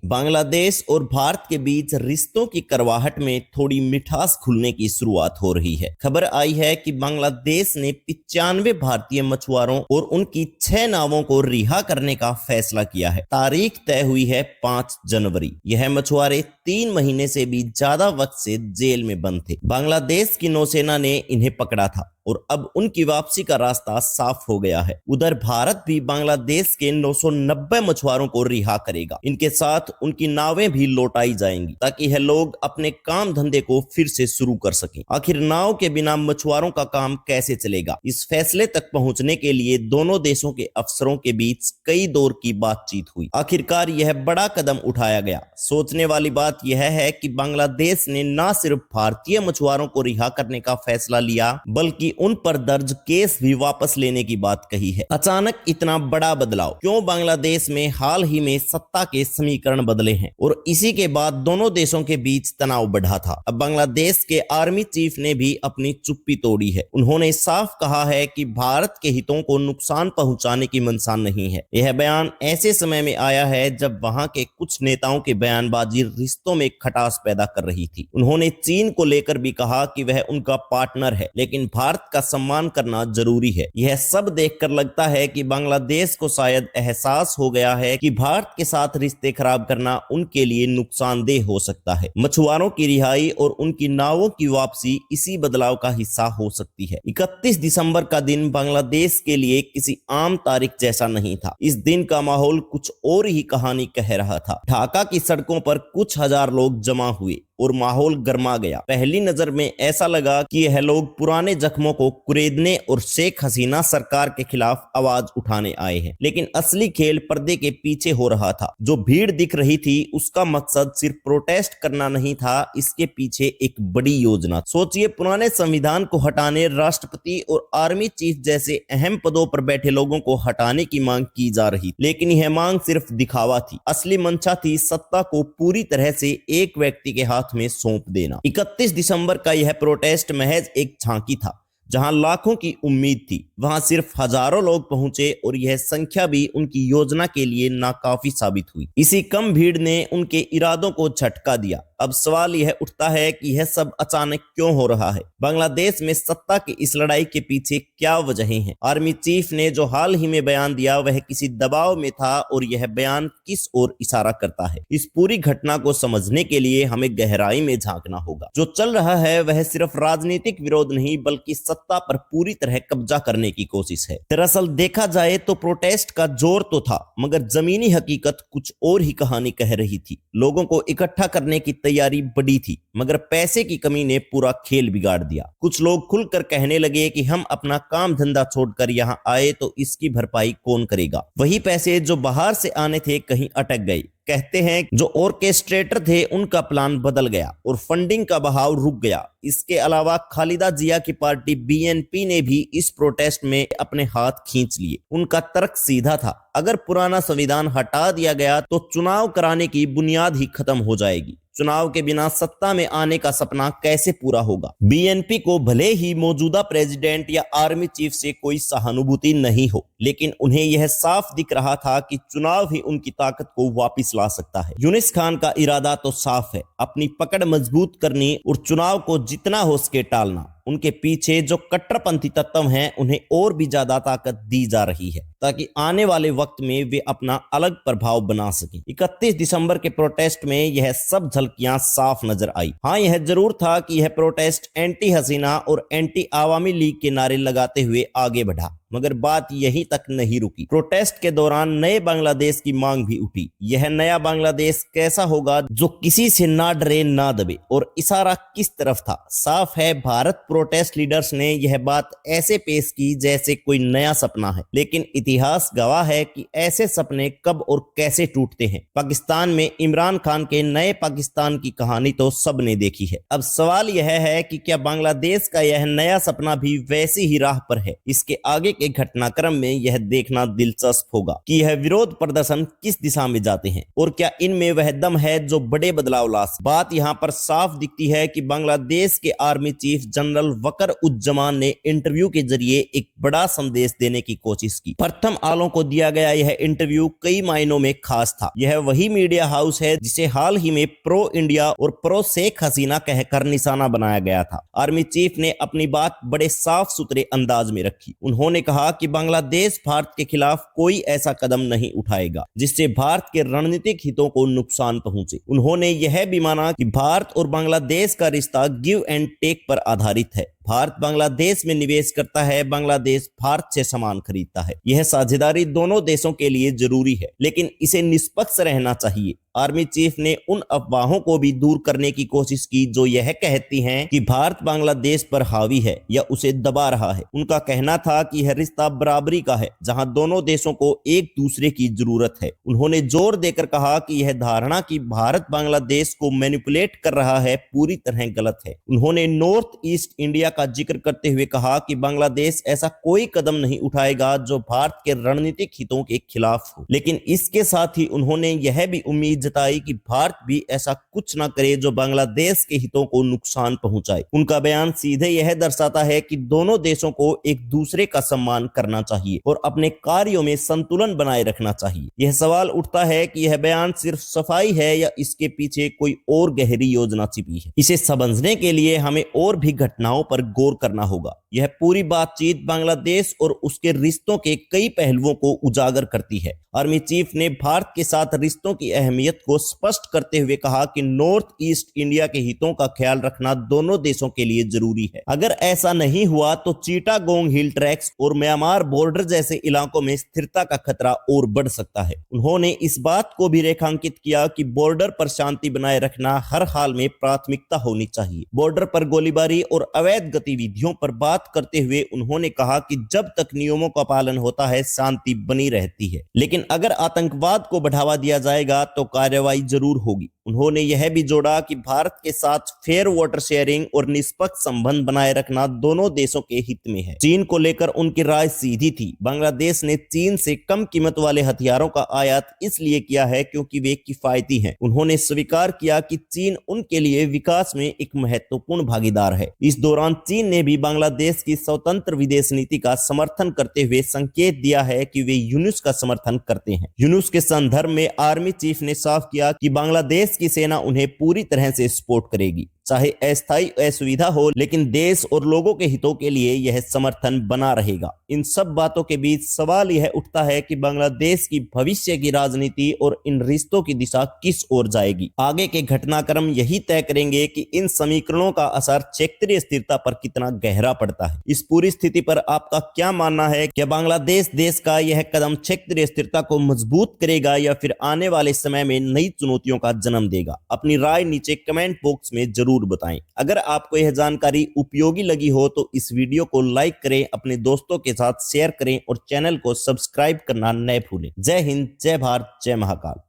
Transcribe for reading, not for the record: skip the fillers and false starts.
बांग्लादेश और भारत के बीच रिश्तों की करवाहट में थोड़ी मिठास खुलने की शुरुआत हो रही है। खबर आई है कि बांग्लादेश ने 95 भारतीय मछुआरों और उनकी 6 नावों को रिहा करने का फैसला किया है। तारीख तय हुई है 5 जनवरी। यह मछुआरे 3 महीने से भी ज्यादा वक्त से जेल में बंद थे। बांग्लादेश की नौसेना ने इन्हें पकड़ा था और अब उनकी वापसी का रास्ता साफ हो गया है। उधर भारत भी बांग्लादेश के 990 मछुआरों को रिहा करेगा। इनके साथ उनकी नावें भी लौटाई जाएंगी ताकि यह लोग अपने काम धंधे को फिर से शुरू कर सकें। आखिर नाव के बिना मछुआरों का काम कैसे चलेगा? इस फैसले तक पहुंचने के लिए दोनों देशों के अफसरों के बीच कई दौर की बातचीत हुई। आखिरकार यह बड़ा कदम उठाया गया। सोचने वाली बात यह है कि बांग्लादेश ने न सिर्फ भारतीय मछुआरों को रिहा करने का फैसला लिया बल्कि उन पर दर्ज केस भी वापस लेने की बात कही है। अचानक इतना बड़ा बदलाव क्यों? बांग्लादेश में हाल ही में सत्ता के समीकरण बदले हैं और इसी के बाद दोनों देशों के बीच तनाव बढ़ा था। अब बांग्लादेश के आर्मी चीफ ने भी अपनी चुप्पी तोड़ी है। उन्होंने साफ कहा है कि भारत के हितों को नुकसान पहुंचाने की मंशा नहीं है। यह बयान ऐसे समय में आया है जब वहां के कुछ नेताओं की बयानबाजी रिश्तों में खटास पैदा कर रही थी। उन्होंने चीन को लेकर भी कहा कि वह उनका पार्टनर है, लेकिन भारत का सम्मान करना जरूरी है। यह सब देखकर लगता है कि बांग्लादेश को शायद एहसास हो गया है कि भारत के साथ रिश्ते खराब करना उनके लिए नुकसानदेह हो सकता है। मछुआरों की रिहाई और उनकी नावों की वापसी इसी बदलाव का हिस्सा हो सकती है। 31 दिसंबर का दिन बांग्लादेश के लिए किसी आम तारीख जैसा नहीं था। इस दिन का माहौल कुछ और ही कहानी कह रहा था। ढाका की सड़कों पर कुछ हजार लोग जमा हुए और माहौल गर्मा गया। पहली नजर में ऐसा लगा कि यह लोग पुराने जख्मों को कुरेदने और शेख हसीना सरकार के खिलाफ आवाज उठाने आए हैं, लेकिन असली खेल पर्दे के पीछे हो रहा था। जो भीड़ दिख रही थी उसका मकसद सिर्फ प्रोटेस्ट करना नहीं था, इसके पीछे एक बड़ी योजना। सोचिए, पुराने संविधान को हटाने, राष्ट्रपति और आर्मी चीफ जैसे अहम पदों पर बैठे लोगों को हटाने की मांग की जा रही, लेकिन यह मांग सिर्फ दिखावा थी। असली मंशा थी सत्ता को पूरी तरह से एक व्यक्ति के हाथ में सौंप देना। 31 दिसंबर का यह प्रोटेस्ट महज एक झांकी था। जहां लाखों की उम्मीद थी वहां सिर्फ हजारों लोग पहुंचे और यह संख्या भी उनकी योजना के लिए नाकाफी साबित हुई। इसी कम भीड़ ने उनके इरादों को झटका दिया। अब सवाल यह उठता है कि यह सब अचानक क्यों हो रहा है? बांग्लादेश में सत्ता की इस लड़ाई के पीछे क्या वजहें हैं? आर्मी चीफ ने जो हाल ही में बयान दिया वह किसी दबाव में था और यह बयान किस ओर इशारा करता है? इस पूरी घटना को समझने के लिए हमें गहराई में झांकना होगा। जो चल रहा है वह सिर्फ राजनीतिक विरोध नहीं बल्कि सत्ता पर पूरी तरह कब्जा करने की कोशिश है। दरअसल देखा जाए तो प्रोटेस्ट का जोर तो था मगर जमीनी हकीकत कुछ और ही कहानी कह रही थी। लोगों को इकट्ठा करने की तैयारी बड़ी थी मगर पैसे की कमी ने पूरा खेल बिगाड़ दिया। कुछ लोग खुलकर कहने लगे कि हम अपना काम धंधा छोड़कर यहाँ आए तो इसकी भरपाई कौन करेगा? वही पैसे जो बाहर से आने थे कहीं अटक गए। कहते हैं जो ऑर्केस्ट्रेटर थे उनका प्लान बदल गया और फंडिंग का बहाव रुक गया। इसके अलावा खालिदा जिया की पार्टी बीएनपी ने भी इस प्रोटेस्ट में अपने हाथ खींच लिए। उनका तर्क सीधा था, अगर पुराना संविधान हटा दिया गया तो चुनाव कराने की बुनियाद ही खत्म हो जाएगी। चुनाव के बिना सत्ता में आने का सपना कैसे पूरा होगा? बीएनपी को भले ही मौजूदा प्रेसिडेंट या आर्मी चीफ से कोई सहानुभूति नहीं हो, लेकिन उन्हें यह साफ दिख रहा था कि चुनाव ही उनकी ताकत को वापस ला सकता है। यूनिस खान का इरादा तो साफ है, अपनी पकड़ मजबूत करनी और चुनाव को जितना हो सके टालना। उनके पीछे जो कट्टरपंथी तत्व हैं उन्हें और भी ज्यादा ताकत दी जा रही है ताकि आने वाले वक्त में वे अपना अलग प्रभाव बना सकें। 31 दिसंबर के प्रोटेस्ट में यह सब झलकियां साफ नजर आई। हाँ, यह जरूर था कि यह प्रोटेस्ट एंटी हसीना और एंटी आवामी लीग के नारे लगाते हुए आगे बढ़ा, मगर बात यहीं तक नहीं रुकी। प्रोटेस्ट के दौरान नए बांग्लादेश की मांग भी उठी। यह नया बांग्लादेश कैसा होगा जो किसी से ना डरे ना दबे? और इशारा किस तरफ था? साफ है, भारत प्रोटेस्ट लीडर्स ने यह बात ऐसे पेश की जैसे कोई नया सपना है, लेकिन इतिहास गवाह है कि ऐसे सपने कब और कैसे टूटते हैं। पाकिस्तान में इमरान खान के नए पाकिस्तान की कहानी तो सबने देखी है। अब सवाल यह है कि क्या बांग्लादेश का यह नया सपना भी वैसी ही राह पर है? इसके आगे के घटनाक्रम में यह देखना दिलचस्प होगा कि यह विरोध प्रदर्शन किस दिशा में जाते हैं और क्या इनमें वह दम है जो बड़े बदलाव ला सके। बात यहाँ पर साफ दिखती है कि बांग्लादेश के आर्मी चीफ जनरल वकर उज्जमान ने इंटरव्यू के जरिए एक बड़ा संदेश देने की कोशिश की। प्रथम आलों को दिया गया यह इंटरव्यू कई मायनों में खास था। यह वही मीडिया हाउस है जिसे हाल ही में प्रो इंडिया और प्रो शेख हसीना कहकर निशाना बनाया गया था। आर्मी चीफ ने अपनी बात बड़े साफ सुथरे अंदाज में रखी। उन्होंने कहा कि बांग्लादेश भारत के खिलाफ कोई ऐसा कदम नहीं उठाएगा जिससे भारत के रणनीतिक हितों को नुकसान पहुंचे। उन्होंने यह भी माना कि भारत और बांग्लादेश का रिश्ता गिव एंड टेक पर आधारित है। भारत बांग्लादेश में निवेश करता है, बांग्लादेश भारत से सामान खरीदता है। यह साझेदारी दोनों देशों के लिए जरूरी है, लेकिन इसे निष्पक्ष रहना चाहिए। आर्मी चीफ ने उन अफवाहों को भी दूर करने की कोशिश की जो यह कहती हैं कि भारत बांग्लादेश पर हावी है या उसे दबा रहा है। उनका कहना था कि यह रिश्ता बराबरी का है, जहां दोनों देशों को एक दूसरे की जरूरत है। उन्होंने जोर देकर कहा कि यह धारणा कि भारत बांग्लादेश को मैनिपुलेट कर रहा है पूरी तरह गलत है। उन्होंने नॉर्थ ईस्ट इंडिया का जिक्र करते हुए कहा कि बांग्लादेश ऐसा कोई कदम नहीं उठाएगा जो भारत के रणनीतिक हितों के खिलाफ हो, लेकिन इसके साथ ही उन्होंने यह भी उम्मीद जताई कि भारत भी ऐसा कुछ न करे जो बांग्लादेश के हितों को नुकसान पहुंचाए। उनका बयान सीधे यह दर्शाता है कि दोनों देशों को एक दूसरे का सम्मान करना चाहिए और अपने कार्यों में संतुलन बनाए रखना चाहिए। यह सवाल उठता है कि यह बयान सिर्फ सफाई है या इसके पीछे कोई और गहरी योजना छिपी है। इसे समझने के लिए हमें और भी घटनाओं पर गौर करना होगा। यह पूरी बातचीत बांग्लादेश और उसके रिश्तों के कई पहलुओं को उजागर करती है। आर्मी चीफ ने भारत के साथ रिश्तों की अहमियत को स्पष्ट करते हुए कहा कि नॉर्थ ईस्ट इंडिया के हितों का ख्याल रखना दोनों देशों के लिए जरूरी है। अगर ऐसा नहीं हुआ तो चिटागोंग हिल ट्रैक्स और म्यांमार बॉर्डर जैसे इलाकों में स्थिरता का खतरा और बढ़ सकता है। उन्होंने इस बात को भी रेखांकित किया कि बॉर्डर पर शांति बनाए रखना हर हाल में प्राथमिकता होनी चाहिए। बॉर्डर पर गोलीबारी और अवैध गतिविधियों पर बात करते हुए उन्होंने कहा कि जब तक नियमों का पालन होता है शांति बनी रहती है, लेकिन अगर आतंकवाद को बढ़ावा दिया जाएगा तो कार्रवाई जरूर होगी। उन्होंने यह भी जोड़ा कि भारत के साथ फेयर वाटर शेयरिंग और निष्पक्ष संबंध बनाए रखना दोनों देशों के हित में है। चीन को लेकर उनकी राय सीधी थी। बांग्लादेश ने चीन से कम कीमत वाले हथियारों का आयात इसलिए किया है क्योंकि वे किफायती हैं। उन्होंने स्वीकार किया कि चीन उनके लिए विकास में एक महत्वपूर्ण भागीदार है। इस दौरान चीन ने भी बांग्लादेश की स्वतंत्र विदेश नीति का समर्थन करते हुए संकेत दिया है कि वे यूनुस का समर्थन करते हैं। यूनुस के संदर्भ में आर्मी चीफ ने साफ किया कि बांग्लादेश की सेना उन्हें पूरी तरह से सपोर्ट करेगी, चाहे अस्थायी असुविधा हो, लेकिन देश और लोगों के हितों के लिए यह समर्थन बना रहेगा। इन सब बातों के बीच सवाल यह उठता है कि बांग्लादेश की भविष्य की राजनीति और इन रिश्तों की दिशा किस ओर जाएगी। आगे के घटनाक्रम यही तय करेंगे कि इन समीकरणों का असर क्षेत्रीय स्थिरता पर कितना गहरा पड़ता है। इस पूरी स्थिति पर आपका क्या मानना है? क्या बांग्लादेश देश का यह कदम क्षेत्रीय स्थिरता को मजबूत करेगा या फिर आने वाले समय में नई चुनौतियों का जन्म देगा? अपनी राय नीचे कमेंट बॉक्स में जरूर बताएं। अगर आपको यह जानकारी उपयोगी लगी हो तो इस वीडियो को लाइक करें, अपने दोस्तों के साथ शेयर करें और चैनल को सब्सक्राइब करना न भूलें। जय हिंद, जय भारत, जय महाकाल।